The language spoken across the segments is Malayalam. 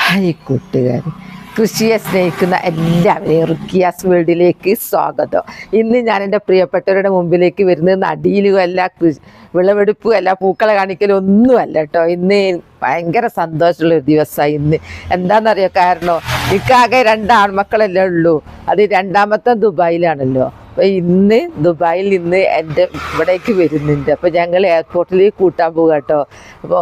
ഹായ് കൂട്ടുകാർ, കൃഷിയെ സ്നേഹിക്കുന്ന എല്ലാവരെയും റുക്കിയാസ് വേൾഡിലേക്ക് സ്വാഗതം. ഇന്ന് ഞാൻ എൻ്റെ പ്രിയപ്പെട്ടവരുടെ മുമ്പിലേക്ക് വരുന്നത് നടിയിലുമല്ല, വിളവെടുപ്പും അല്ല, പൂക്കളെ കാണിക്കലും ഒന്നുമല്ല കേട്ടോ. ഇന്ന് ഭയങ്കര സന്തോഷമുള്ളൊരു ദിവസമായി. ഇന്ന് എന്താണെന്നറിയോ? കാരണം എനിക്കാകെ 2 ആൺമക്കളല്ലേ ഉള്ളൂ. അത് രണ്ടാമത്തെ ദുബായിലാണല്ലോ. അപ്പോൾ ഇന്ന് ദുബായിൽ നിന്ന് എൻ്റെ ഇവിടേക്ക് വരുന്നുണ്ട്. അപ്പോൾ ഞങ്ങൾ എയർപോർട്ടിൽ കൂട്ടാൻ പോകുക കേട്ടോ. അപ്പോൾ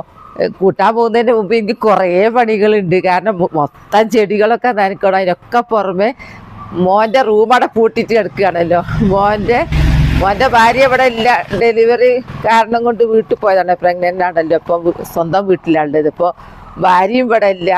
കൂട്ടാൻ പോകുന്നതിന് മുമ്പ് എനിക്ക് കുറേ പണികളുണ്ട്. കാരണം മൊത്തം ചെടികളൊക്കെ നനക്കണം. അതിനൊക്കെ പുറമെ മോൻ്റെ റൂമവിടെ പൂട്ടിയിട്ട് കിടക്കുകയാണല്ലോ. മോൻ്റെ ഭാര്യ ഇവിടെ ഇല്ല, ഡെലിവറി കാരണം കൊണ്ട് വീട്ടിൽ പോയതാണ്. പ്രഗ്നൻ്റ് ആണല്ലോ, ഇപ്പം സ്വന്തം വീട്ടിലാണുള്ളത്. ഇപ്പോൾ ഭാര്യയും ഇവിടെ ഇല്ല,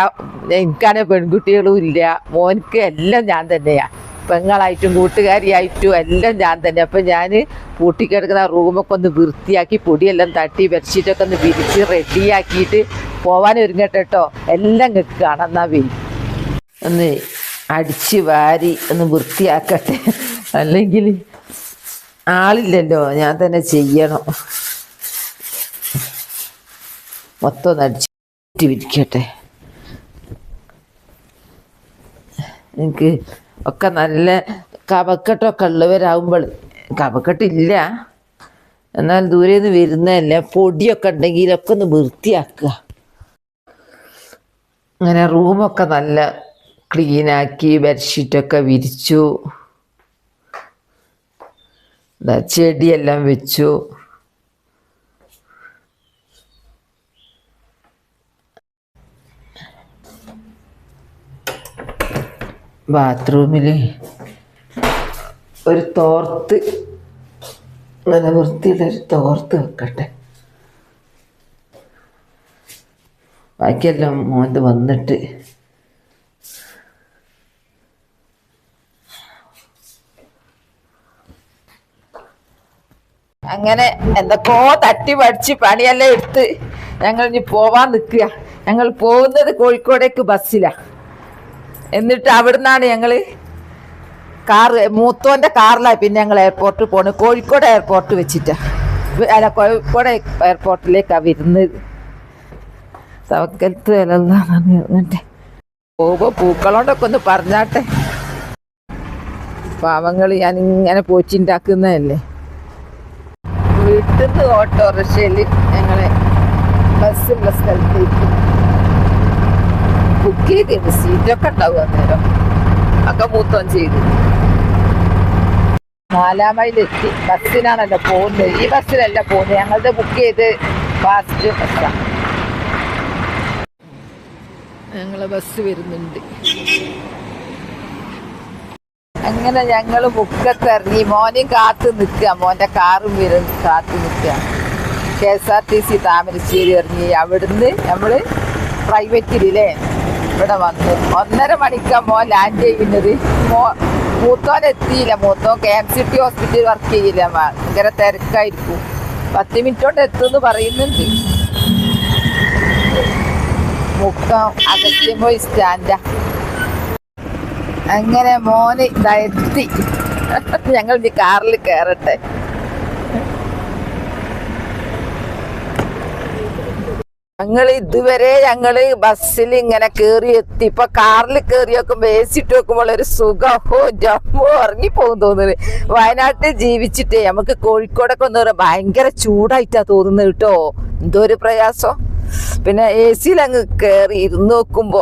എനിക്കാണെങ്കിൽ പെൺകുട്ടികളും ഇല്ല. മോനിക്ക് എല്ലാം ഞാൻ തന്നെയാണ്, പെങ്ങളായിട്ടും കൂട്ടുകാരിയായിട്ടും എല്ലാം ഞാൻ തന്നെ. അപ്പം ഞാൻ പൂട്ടിക്കിടക്കുന്ന റൂമൊക്കെ ഒന്ന് വൃത്തിയാക്കി പൊടിയെല്ലാം തട്ടി ബെഡ്ഷീറ്റൊക്കെ ഒന്ന് വിരിച്ച് റെഡിയാക്കിയിട്ട് പോകാൻ ഒരുങ്ങട്ടെ കേട്ടോ. എല്ലാം നിങ്ങൾക്ക് കാണാം. എന്നാൽ ഒന്ന് അടിച്ച് വാരി ഒന്ന് വൃത്തിയാക്കട്ടെ, അല്ലെങ്കിൽ ആളില്ലല്ലോ, ഞാൻ തന്നെ ചെയ്യണം. മൊത്തം ഒന്ന് അടിച്ച് വിരിക്കട്ടെ. എനിക്ക് ഒക്കെ നല്ല കഫക്കെട്ടൊക്കെ ഉള്ളവരാകുമ്പോൾ, കഫക്കെട്ടില്ല എന്നാൽ ദൂരെ നിന്ന് വരുന്നതല്ല, പൊടിയൊക്കെ ഉണ്ടെങ്കിലൊക്കെ ഒന്ന് വൃത്തിയാക്കുക. അങ്ങനെ റൂമൊക്കെ നല്ല ക്ലീനാക്കി ബെഡ്ഷീറ്റൊക്കെ വിരിച്ചു, ചെടിയെല്ലാം വെച്ചു. ബാത്റൂമിൽ ഒരു തോർത്ത്, നല്ല വൃത്തിയുള്ളൊരു തോർത്ത് വെക്കട്ടെ. ബാക്കിയെല്ലാം മോൻ്റെ വന്നിട്ട് അങ്ങനെ എന്തൊക്കെയോ തട്ടി പഠിച്ച് പണിയെല്ലാം എടുത്ത് ഞങ്ങൾ ഇനി പോവാൻ നിൽക്കുക. ഞങ്ങൾ പോകുന്നത് കോഴിക്കോടേക്ക് ബസ്സിലാണ്. എന്നിട്ട് അവിടുന്നാണ് ഞങ്ങൾ മൂത്തോൻ്റെ കാറിലാണ് പിന്നെ ഞങ്ങൾ എയർപോർട്ടിൽ പോകണം. കോഴിക്കോട് എയർപോർട്ട് വെച്ചിട്ടാണ്, അല്ല കോഴിക്കോട് എയർപോർട്ടിലേക്കാണ് വരുന്നത്. തവക്കലത്ത് അങ്ങനത്തെ പോകുമ്പോൾ പൂക്കളോണ്ടൊക്കെ ഒന്ന് പറഞ്ഞാട്ടെ. പാവങ്ങൾ ഞാൻ ഇങ്ങനെ പോച്ചിണ്ടാക്കുന്നതല്ലേ. വീട്ടിൽ നിന്ന് ഓട്ടോറിക്ഷയിൽ ഞങ്ങളെ ബസ്സുള്ള സ്ഥലത്തേക്ക് ബുക്ക് ചെയ്തിട്ട് സീറ്റൊക്കെ ഉണ്ടാവും. അന്നേരം ഒക്കെ മൂത്തോൻ ചെയ്തു. 4 മൈലെത്തി. ബസ്സിനാണല്ലോ പോകുന്നത്, ഈ ബസ്സിലല്ല പോകുന്നത്. ഞങ്ങളുടെ ബുക്ക് ചെയ്ത് ഫാസ്റ്റ് ബസ്സാണ്. ഞങ്ങളെ ബസ് വരുന്നുണ്ട്. അങ്ങനെ ഞങ്ങൾ മുക്കത്ത് ഇറങ്ങി. മോനെയും കാത്തു നിൽക്കുക, മോൻ്റെ കാറും കാത്തു നിൽക്കുക. KSRTC താമരശ്ശേരി ഇറങ്ങി. അവിടുന്ന് നമ്മൾ പ്രൈവറ്റിലേ ഇവിടെ വന്നു. 1.5 മണിക്കാണ് മോൻ ലാൻഡ് ചെയ്യുന്നത്. മൂത്തോൻ എത്തിയില്ല. മൂത്തോൻ KMCT ഹോസ്പിറ്റൽ വർക്ക് ചെയ്യില്ല, ഭയങ്കര തിരക്കായിരിക്കും. 10 മിനിറ്റ് കൊണ്ട് എത്തുമെന്ന് പറയുന്നുണ്ട്. മുക്കം അഗസ്ത്യംപോയി സ്റ്റാൻഡാ. അങ്ങനെ മോന് എത്തി. ഞങ്ങൾ ഇനി കാറിൽ കയറട്ടെ. ഇതുവരെ ഞങ്ങള് ബസ്സിൽ ഇങ്ങനെ കയറി എത്തി. ഇപ്പൊ കാറിൽ കയറി വെക്കുമ്പോ AC ഇട്ട് വെക്കുമ്പോൾ ഒരു സുഖമോ ജമ്മോ ഇറങ്ങി പോകും തോന്നുന്നത്. വയനാട്ടിൽ ജീവിച്ചിട്ടേ നമുക്ക് കോഴിക്കോടൊക്കെ ഒന്ന് ഭയങ്കര ചൂടായിട്ടാ തോന്നുന്നത് കേട്ടോ. എന്തോ ഒരു പ്രയാസം. പിന്നെ AC അങ്ങ് കയറി ഇരുന്ന് നോക്കുമ്പോ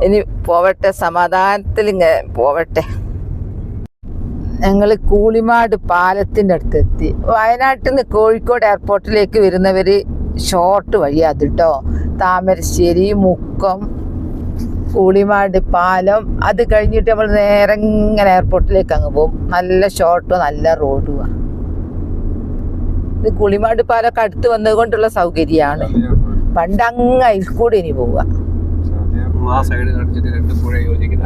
ഇനി പോവട്ടെ, സമാധാനത്തിൽ ഇങ്ങനെ പോവട്ടെ. ഞങ്ങൾ കൂളിമാട് പാലത്തിൻ്റെ അടുത്തെത്തി. വയനാട്ടിൽ നിന്ന് കോഴിക്കോട് എയർപോർട്ടിലേക്ക് വരുന്നവര് ഷോർട്ട് വഴിയാ അത് കേട്ടോ. താമരശ്ശേരി, മുക്കം, കൂളിമാട് പാലം, അത് കഴിഞ്ഞിട്ട് നമ്മൾ നേരെ ഇങ്ങനെ എയർപോർട്ടിലേക്ക് അങ്ങ് പോകും. നല്ല ഷോർട്ടും നല്ല റോഡുമാണ്. ഇത് കൂളിമാട് പാലൊക്കെ അടുത്ത് വന്നത് കൊണ്ടുള്ള സൗകര്യമാണ്. പണ്ട് അങ്ങ് അയൽക്കൂടെ ഇനി പോവുക.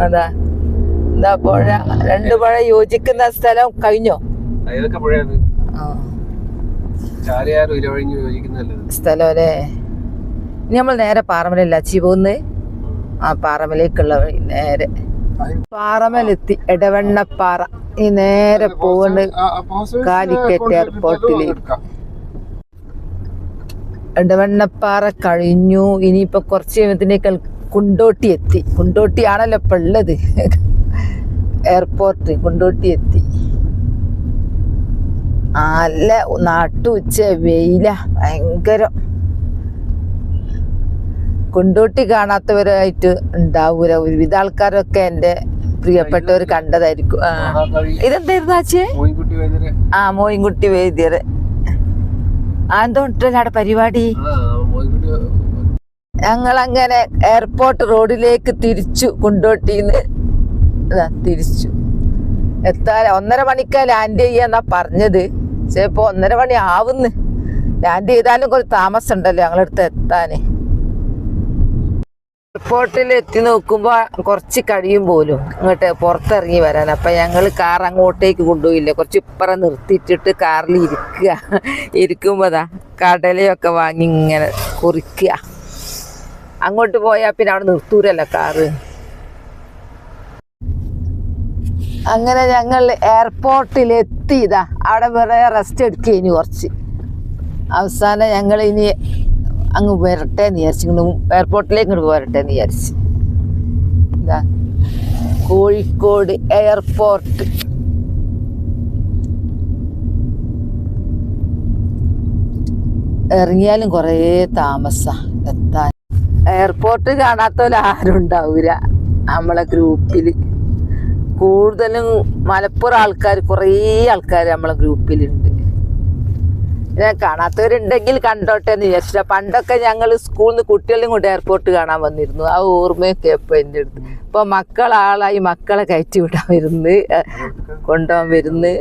അതാ എന്താ പുഴ, 2 പുഴ യോജിക്കുന്ന സ്ഥലം കഴിഞ്ഞോ? സ്ഥലം അല്ലേ. ഇനി നമ്മൾ നേരെ പാറമലല്ല അച്ചി പോകുന്നത്. ആ പാറമലേക്കുള്ള വഴി നേരെ പാറമലെത്തി. എടവണ്ണപ്പാറ. ഈ നേരെ പോകുന്നത് കാലിക്കറ്റ് എയർപോർട്ടിലേക്ക്. എടവണ്ണപ്പാറ കഴിഞ്ഞു. ഇനിയിപ്പോൾ കുറച്ച് കഴിയുമ്പത്തിനേക്കാൾ കുണ്ടോട്ടി എത്തി. കുണ്ടോട്ടിയാണല്ലോ ഇപ്പം ഉള്ളത് എയർപോർട്ട്. കുണ്ടോട്ടി എത്തി. നല്ല നാട്ടുച്ച വെയില, ഭയങ്കരം. കുണ്ടോട്ടി കാണാത്തവരായിട്ട് ഉണ്ടാവൂല. ഒരുവിധ ആൾക്കാരൊക്കെ എൻ്റെ പ്രിയപ്പെട്ടവർ കണ്ടതായിരിക്കും. ഇതെന്തായിരുന്നു ആച്ചേ? മോയിൻകുട്ടി വൈദ്യര്. എന്തോട്ടല്ലോ അവിടെ പരിപാടി? ഞങ്ങളങ്ങനെ എയർപോർട്ട് റോഡിലേക്ക് തിരിച്ചു. കുണ്ടോട്ടിന്ന് തിരിച്ചു എത്താൻ 1.5 മണിക്കാ ലാൻഡ് ചെയ്യാന്നാ പറഞ്ഞത്. പക്ഷെ ഇപ്പൊ 1.5 മണി ആവുന്നു. ലാൻഡ് ചെയ്താലും കുറച്ച് താമസം ഉണ്ടല്ലോ ഞങ്ങളടുത്ത് എത്താന്. എയർപോർട്ടിൽ എത്തി നോക്കുമ്പോ കുറച്ച് കഴിയും പോലും ഇങ്ങോട്ട് പുറത്തിറങ്ങി വരാൻ. അപ്പൊ ഞങ്ങൾ കാർ അങ്ങോട്ടേക്ക് കൊണ്ടുപോയില്ല, കുറച്ച് ഇപ്പറം നിർത്തിയിട്ടിട്ട് കാറിൽ ഇരിക്കുമ്പോതാ കടലയൊക്കെ വാങ്ങി ഇങ്ങനെ കുറിക്കുക. അങ്ങോട്ട് പോയാൽ പിന്നെ അവിടെ നിർത്തൂരല്ലോ കാറ്. അങ്ങനെ ഞങ്ങൾ എയർപോർട്ടിൽ എത്തിയതാ. അവിടെ വേറെ റെസ്റ്റ് എടുക്കുകയിനി കുറച്ച്. അവസാനം ഞങ്ങൾ ഇനി അങ്ങ് വരട്ടെ എന്ന് വിചാരിച്ചു. എയർപോർട്ടിലേക്ക് ഇങ്ങോട്ട് വരട്ടെ എന്ന് വിചാരിച്ചു. ഇതാ കോഴിക്കോട് എയർപോർട്ട്. ഇറങ്ങിയാലും കുറേ താമസം എത്താൻ. എയർപോർട്ട് കാണാത്തവരാരും ഉണ്ടാവൂല നമ്മളെ ഗ്രൂപ്പിൽ. കൂടുതലും മലപ്പുറം ആൾക്കാർ, കുറേ ആൾക്കാർ നമ്മളെ ഗ്രൂപ്പിലുണ്ട്. കാണാത്തവരുണ്ടെങ്കിൽ കണ്ടോട്ടെ എന്ന് വിചാരിച്ചില്ല. പണ്ടൊക്കെ ഞങ്ങൾ സ്കൂളിൽ നിന്ന് കുട്ടികളെയും കൊണ്ട് എയർപോർട്ട് കാണാൻ വന്നിരുന്നു. ആ ഓർമ്മയൊക്കെ എപ്പോൾ എൻ്റെ അടുത്ത്. ഇപ്പൊ മക്കളാളായി, മക്കളെ കയറ്റി വിടാൻ വരുന്ന്, കൊണ്ടുപോകാൻ വരുന്ന്.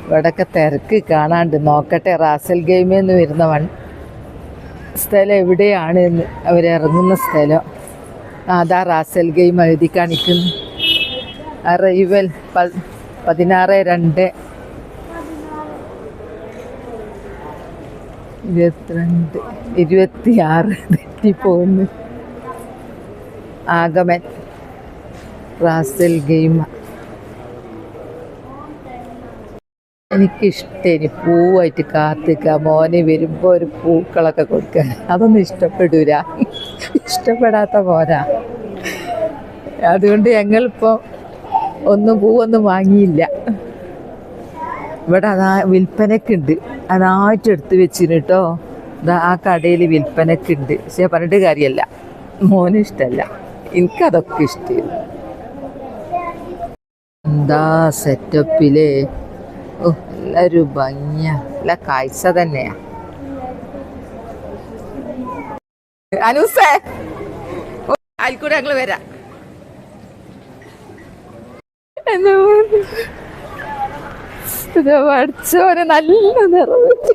ഇവിടൊക്കെ തിരക്ക് കാണാണ്ട്. നോക്കട്ടെ റാസൽ ഗെയിമെന്ന് വരുന്ന സ്ഥലം എവിടെയാണ് എന്ന്, അവരിറങ്ങുന്ന സ്ഥലം. അതാ റാസൽ ഗെയിം എഴുതി കാണിക്കുന്നു. അറൈവൽ 16/2 22 26 തെറ്റിപ്പോകുന്നു. ആഗമൻ റാസൽ ഗെയിം. എനിക്കിഷ്ടേനി പൂവായിട്ട് കാത്തിക്കുക. മോനെ വരുമ്പോൾ ഒരു പൂക്കളൊക്കെ കൊടുക്കാൻ. അതൊന്നും ഇഷ്ടപ്പെടൂല, ഇഷ്ടപ്പെടാത്ത പോരാ. അതുകൊണ്ട് ഞങ്ങളിപ്പോൾ പൂവൊന്നും വാങ്ങിയില്ല. ഇവിടെ അതാ വിൽപ്പനക്കുണ്ട്, അതായിട്ട് എടുത്ത് വെച്ചിന് കേട്ടോ. ആ കടയിൽ വിൽപ്പനക്കുണ്ട്. പക്ഷെ പറഞ്ഞിട്ട് കാര്യമല്ല, മോനും ഇഷ്ടമല്ല, എനിക്കതൊക്കെ ഇഷ്ടമാണ്. എന്താ സെറ്റപ്പിലേ! ഓ, നല്ലൊരു ഭംഗിയാ, നല്ല കാഴ്ച തന്നെയാ. അനൂസേ, ആയിക്കൂടെ ഞങ്ങൾ വരാം. പഠിച്ചോനെ നല്ല നിറവേറ്റി.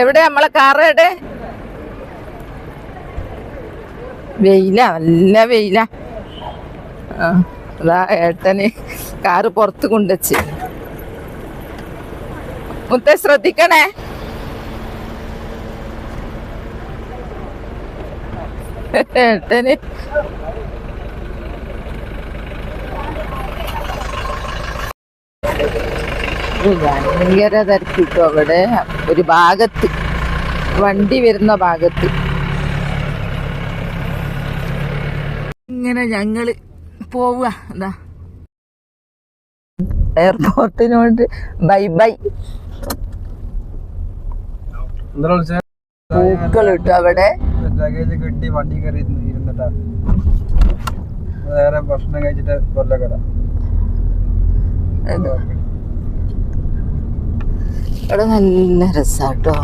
എവിടെ നമ്മളെ കാറ്? എവിടെ? വെയില, നല്ല വെയില. അതാ ഏട്ടന് കാറ് പുറത്ത് കൊണ്ടുവച്ച്. മുത്തേ ശ്രദ്ധിക്കണേ. ഏട്ടന് ഭയങ്കര തിരക്കിട്ടോ അവിടെ. ഒരു ഭാഗത്ത് വണ്ടി വരുന്ന ഭാഗത്ത് ഇങ്ങനെ ഞങ്ങള് പോവുക. എന്താ എയർപോർട്ടിനോട് ബൈ ബൈ. പൂക്കൾ ഇട്ടു അവിടെ. കിട്ടി വണ്ടി കയറി ഇരുന്നിട്ടാ വേറെ ഭക്ഷണം കഴിച്ചിട്ട് കൊല്ലക്കട. അവിടെ നല്ല രസാട്ടോ.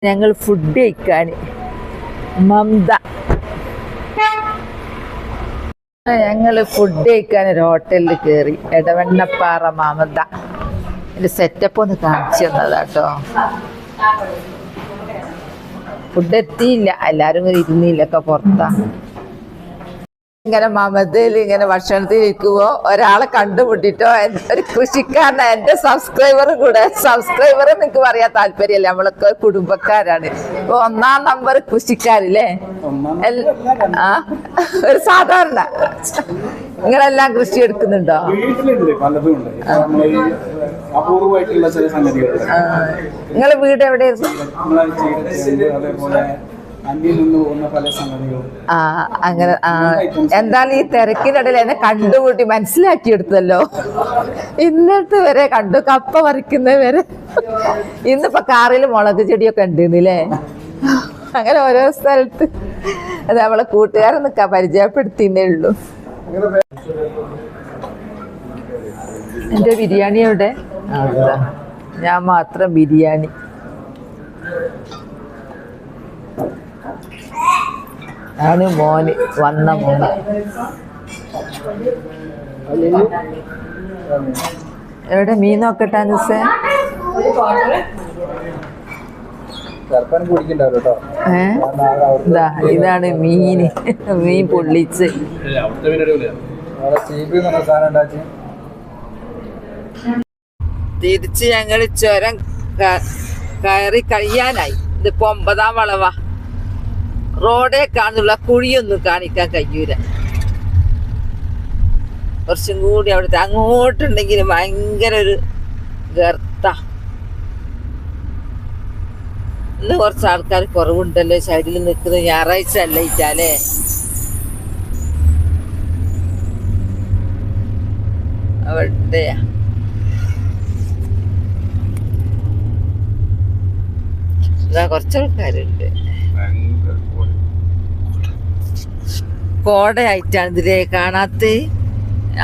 ഞങ്ങൾ ഫുഡ് കഴിക്കാൻ മമത, ഞങ്ങള് ഫുഡ് കഴിക്കാൻ ഒരു ഹോട്ടലിൽ കയറി. എടവണ്ണപ്പാറ മമത. എൻ്റെ സെറ്റപ്പ് ഒന്ന് കാണിച്ചു തന്നതാട്ടോ. ഫുഡ് എത്തിയില്ല, എല്ലാരും കൂടി ഇരുന്നില്ലൊക്കെ പുറത്താ. ഇങ്ങനെ മമതയിൽ ഇങ്ങനെ ഭക്ഷണത്തിൽ ഇരിക്കുമ്പോ ഒരാളെ കണ്ടുമുട്ടിട്ടോ ഒരു കൃഷിക്കാരനാ എന്റെ സബ്സ്ക്രൈബർ കൂടെ. സബ്സ്ക്രൈബർ എനിക്ക് പറയാൻ താല്പര്യമില്ല, നമ്മളൊക്കെ കുടുംബക്കാരാണ്. ഇപ്പൊ 1-ാം നമ്പർ കൃഷിക്കാരില്ലേ? ആ ഒരു സാധാരണ നിങ്ങളെല്ലാം കൃഷി എടുക്കുന്നുണ്ടോ? നിങ്ങളെ വീട് എവിടെയായിരുന്നു? അങ്ങനെ എന്തായാലും ഈ തിരക്കിനിടയിൽ എന്നെ കണ്ടുകൂട്ടി മനസ്സിലാക്കിയെടുത്തല്ലോ. ഇന്നത്തെ വരെ കണ്ടു, കപ്പ പറിക്കുന്നത് വരെ. ഇന്നിപ്പോ കാറിൽ മുളക് ചെടിയൊക്കെ ഉണ്ടെന്നില്ലേ? അങ്ങനെ ഓരോ സ്ഥലത്ത് അത് നമ്മളെ കൂട്ടുകാരെ നിൽക്കാൻ പരിചയപ്പെടുത്തിന്നേ ഉള്ളൂ. എന്റെ ബിരിയാണി എവിടെ? ഞാൻ മാത്രം ബിരിയാണി. ആണ് മോന്, വന്ന മോന്. എവിടെ മീൻ നോക്കട്ടെ അനുസേ? ഇതാണ് മീന്, മീൻ പൊള്ളിച്ച്. തിരിച്ച് ഞങ്ങൾ ചുരം കയറി കഴിയാനായി. ഇതിപ്പോ 9-ാം വളവാ. റോഡേ കാണുന്നുള്ള കുഴിയൊന്നും കാണിക്കാൻ കഴിയൂല. കുറച്ചും കൂടി അവിടുത്തെ അങ്ങോട്ടുണ്ടെങ്കിൽ ഭയങ്കര ഒരു ഗർത്ത. ഇന്ന് കുറച്ച് ആൾക്കാർ കുറവുണ്ടല്ലോ സൈഡിൽ നിൽക്കുന്നത്. ഞായറാഴ്ച അല്ല ഇറ്റാലേ? അവിടെയാ കുറച്ചാൾക്കാരുണ്ട്. കോടയായിട്ടാണ് ഇതിലേ കാണാത്ത.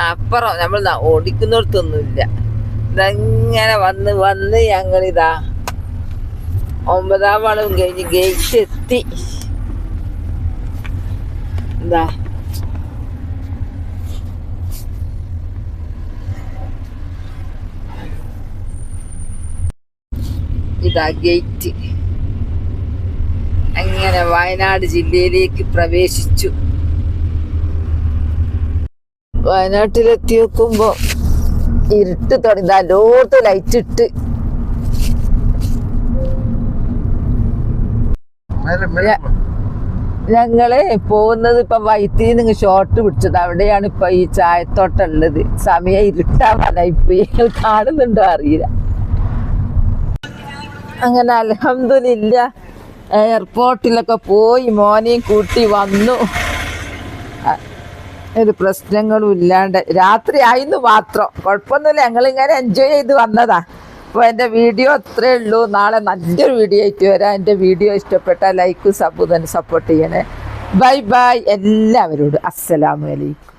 അപ്പുറം നമ്മൾ ഓടിക്കുന്നിടത്തൊന്നുമില്ല. ഇതങ്ങനെ വന്ന് വന്ന് ഞങ്ങളിതാ 9-ാം വളവും കഴിഞ്ഞ് ഗേറ്റ് എത്തി. എന്താ ഇതാ ഗേറ്റ്. അങ്ങനെ വയനാട് ജില്ലയിലേക്ക് പ്രവേശിച്ചു. വയനാട്ടിലെത്തി നോക്കുമ്പോ ഇരുട്ട് തുടങ്ങി. ലോട്ട് ലൈറ്റ് ഇട്ട്. ഞങ്ങള് പോകുന്നത് ഇപ്പൊ വൈത്തിരി നിങ്ങൾ ഷോർട്ട് പിടിച്ചത്. അവിടെയാണ് ഇപ്പൊ ഈ ചായത്തോട്ടമുള്ളത്. സമയം ഇരുട്ടാവാനായിപ്പോയി. കാണുന്നുണ്ടോ അറിയില്ല. അങ്ങനെ അൽഹംദുലില്ലാ എയർപോർട്ടിലൊക്കെ പോയി മോനെയും കൂട്ടി വന്നു. ഒരു പ്രശ്നങ്ങളും ഇല്ലാണ്ട് രാത്രി ആയിന്ന് മാത്രം. കുഴപ്പമൊന്നുമില്ല. ഞങ്ങളിങ്ങനെ എൻജോയ് ചെയ്ത് വന്നതാ. അപ്പോൾ എൻ്റെ വീഡിയോ അത്രേ ഉള്ളൂ. നാളെ നല്ലൊരു വീഡിയോ ആയിട്ട് വരാം. എൻ്റെ വീഡിയോ ഇഷ്ടപ്പെട്ടാൽ ലൈക്ക് സബ് തന്നെ സപ്പോർട്ട് ചെയ്യണേ. ബൈ ബൈ എല്ലാവരോടും. അസ്സലാമു അലൈക്കും.